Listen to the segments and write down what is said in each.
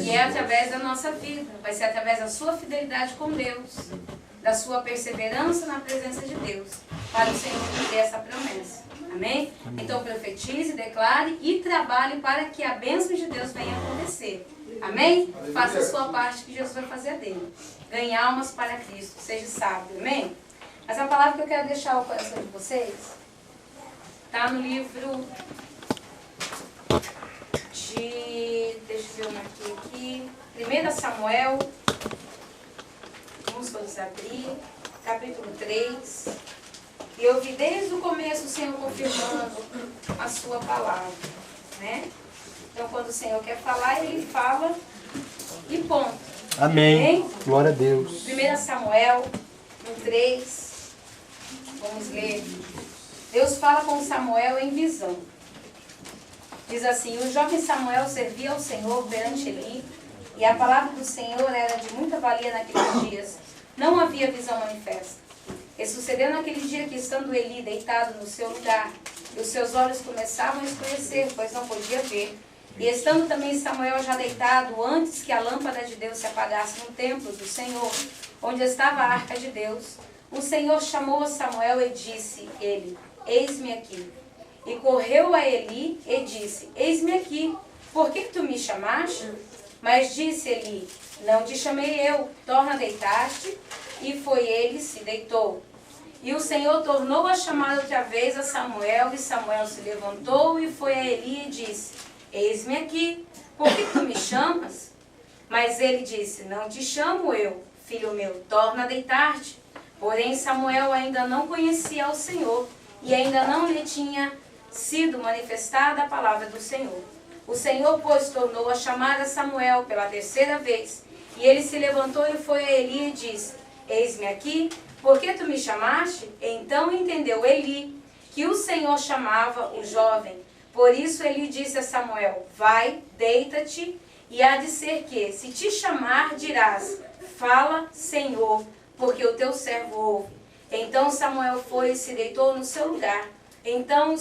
E é através da nossa vida. Vai ser através da sua fidelidade com Deus, da sua perseverança na presença de Deus, para o Senhor cumprir essa promessa. Amém? Então profetize, declare e trabalhe para que a bênção de Deus venha acontecer. Amém? Faça a sua parte que Jesus vai fazer dele. Ganhe almas para Cristo. Seja sábio. Amém? Mas a palavra que eu quero deixar ao coração de vocês está no livro de... Deixa eu ver uma aqui. 1 Samuel. Vamos todos abrir. Capítulo 3. E eu vi desde o começo o Senhor confirmando a sua palavra. Né? Então, quando o Senhor quer falar, Ele fala e ponto. Amém. Amém? Glória a Deus. 1 Samuel, no 3. Vamos ler. Deus fala com Samuel em visão. Diz assim: o jovem Samuel servia ao Senhor perante Eli, e a palavra do Senhor era de muita valia naqueles dias. Não havia visão manifesta. E sucedeu naquele dia que, estando Eli deitado no seu lugar, e os seus olhos começavam a escurecer, pois não podia ver, e estando também Samuel já deitado, antes que a lâmpada de Deus se apagasse no templo do Senhor, onde estava a arca de Deus, o Senhor chamou a Samuel e disse ele: eis-me aqui. E correu a Eli e disse: eis-me aqui, por que tu me chamaste? Mas disse Eli: não te chamei eu, torna a deitar-te. E foi ele, se deitou. E o Senhor tornou a chamar outra vez a Samuel, e Samuel se levantou e foi a Eli e disse: eis-me aqui, por que tu me chamas? Mas ele disse: não te chamo eu, filho meu, torna a deitar-te. Porém Samuel ainda não conhecia ao Senhor, e ainda não lhe tinha sido manifestada a palavra do Senhor. O Senhor, pois, tornou a chamar a Samuel pela terceira vez, e ele se levantou e foi a Eli e disse: eis-me aqui, por que tu me chamaste? Então entendeu Eli que o Senhor chamava o jovem. Por isso Eli disse a Samuel: vai, deita-te, e há de ser que, se te chamar, dirás: fala, Senhor, porque o teu servo ouve. Então Samuel foi e se deitou no seu lugar. Então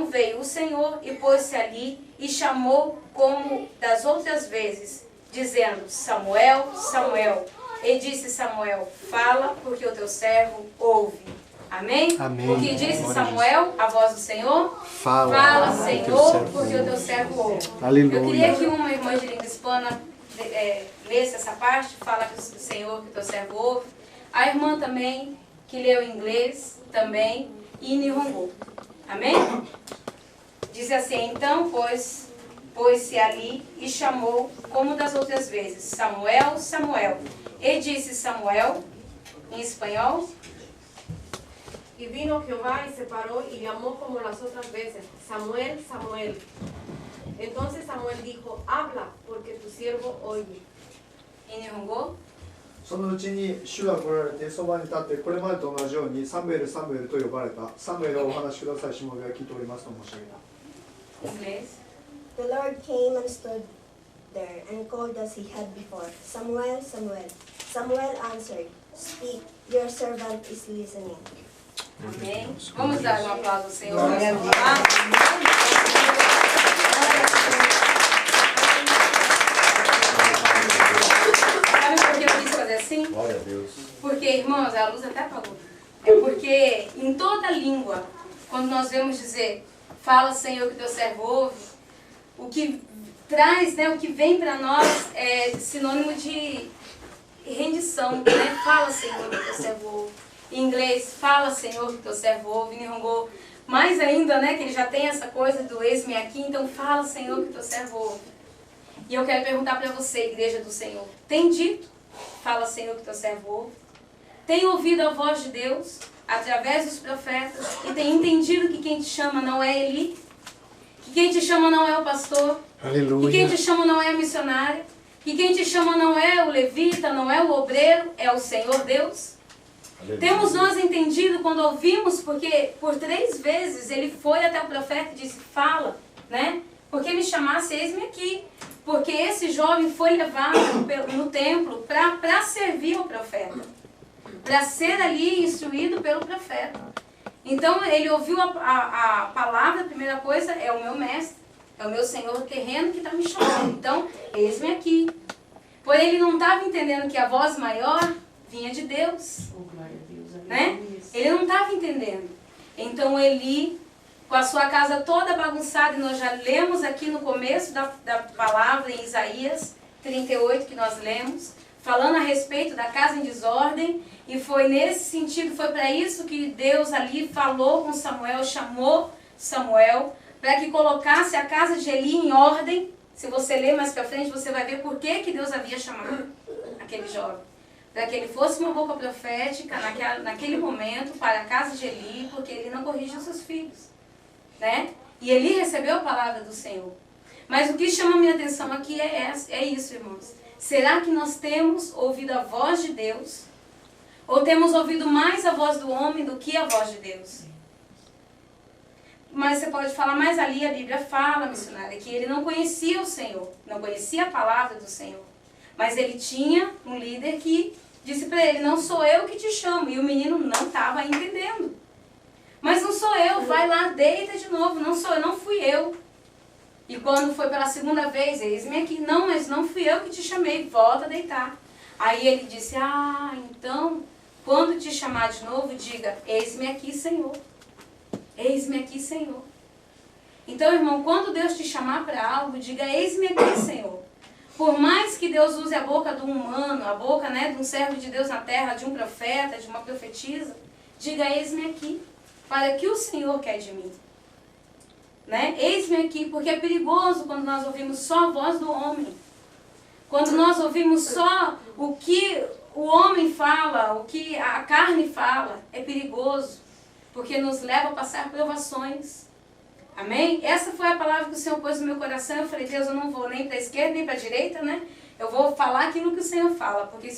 veio o Senhor e pôs-se ali e chamou como das outras vezes, dizendo: Samuel, Samuel. E disse Samuel: fala, porque o teu servo ouve. Amém? Amém. O que disse Samuel, a voz do Senhor? Fala, Senhor, porque o teu servo ouve. Aleluia. Eu queria que uma irmã de língua hispana lesse essa parte, fala que o Senhor, que o teu servo ouve. A irmã também, que leu em inglês, também, e Nihongo. Amém? Diz assim: então, pôs-se ali e chamou, como das outras vezes: Samuel, Samuel. E disse Samuel, em espanhol: y vino Jehová y se paró y llamó como las otras veces: Samuel, Samuel. Entonces Samuel dijo: habla, porque tu siervo oye. em Nihongo. そのうちに主が来られてそばに立ってこれまでと同じようにサムエルサムエルと呼ばれた。サムエルをお話しください、しもべは聞いておりますと申し上げた。 Em inglês. The Lord came and stood there and called as he had before, Samuel, Samuel. Samuel answered, speak, your servant is listening. Amém. Vamos dar um aplauso ao Senhor. Glória a Deus. Sabe por que eu quis fazer assim? Glória a Deus. Porque, irmãos, a luz até apagou. É porque em toda língua, quando nós vemos dizer: fala, Senhor, que teu servo ouve, o que traz, né, o que vem para nós é sinônimo de rendição, né? Fala, Senhor, que teu servo ouve. Em inglês, fala, Senhor, que teu servo ouve. Em Nihongo, mais ainda, né, que ele já tem essa coisa do eis-me aqui, então fala, Senhor, que teu servo ouve. E eu quero perguntar para você, igreja do Senhor: tem dito, fala, Senhor, que teu servo ouve? Tem ouvido a voz de Deus através dos profetas e tem entendido que quem te chama não é Eli? Que quem te chama não é o pastor? Aleluia. Que quem te chama não é a missionária? Que quem te chama não é o levita, não é o obreiro, é o Senhor Deus? Aleluia. Temos nós entendido quando ouvimos, porque por 3 vezes ele foi até o profeta e disse: fala, né? Porque me chamasse, eis-me aqui. Porque esse jovem foi levado no templo para servir ao profeta, para ser ali instruído pelo profeta. Então ele ouviu a palavra, a primeira coisa, é o meu mestre. É o meu Senhor terreno que está me chamando. Então, eis-me aqui. Porém, ele não estava entendendo que a voz maior vinha de Deus. Oh, glória a Deus. Né? Ele não estava entendendo. Então, Eli, com a sua casa toda bagunçada, e nós já lemos aqui no começo da palavra em Isaías 38, que nós lemos, falando a respeito da casa em desordem, e foi nesse sentido, foi para isso que Deus ali falou com Samuel, chamou Samuel, para que colocasse a casa de Eli em ordem. Se você ler mais para frente, você vai ver por que Deus havia chamado aquele jovem. Para que ele fosse uma boca profética naquele momento para a casa de Eli, porque ele não corrige os seus filhos. Né? E Eli recebeu a palavra do Senhor. Mas o que chama a minha atenção aqui é isso, irmãos. Será que nós temos ouvido a voz de Deus? Ou temos ouvido mais a voz do homem do que a voz de Deus? Mas você pode falar, mas ali a Bíblia fala, missionária, que ele não conhecia o Senhor, não conhecia a palavra do Senhor. Mas ele tinha um líder que disse para ele, não sou eu que te chamo. E o menino não estava entendendo. Mas não sou eu, vai lá, deita de novo, não sou eu, não fui eu. E quando foi pela segunda vez, eis-me aqui, não, mas não fui eu que te chamei, volta a deitar. Aí ele disse, então, quando te chamar de novo, diga, eis-me aqui, Senhor. Eis-me aqui, Senhor. Então, irmão, quando Deus te chamar para algo, diga, eis-me aqui, Senhor. Por mais que Deus use a boca do humano, a boca, né, de um servo de Deus na terra, de um profeta, de uma profetisa, diga, eis-me aqui, para que o Senhor quer de mim. Né? Eis-me aqui, porque é perigoso quando nós ouvimos só a voz do homem. Quando nós ouvimos só o que o homem fala, o que a carne fala, é perigoso, porque nos leva a passar provações. Amém? Essa foi a palavra que o Senhor pôs no meu coração. Eu falei, Deus, eu não vou nem para a esquerda nem para a direita, né? Eu vou falar aquilo que o Senhor fala, porque se o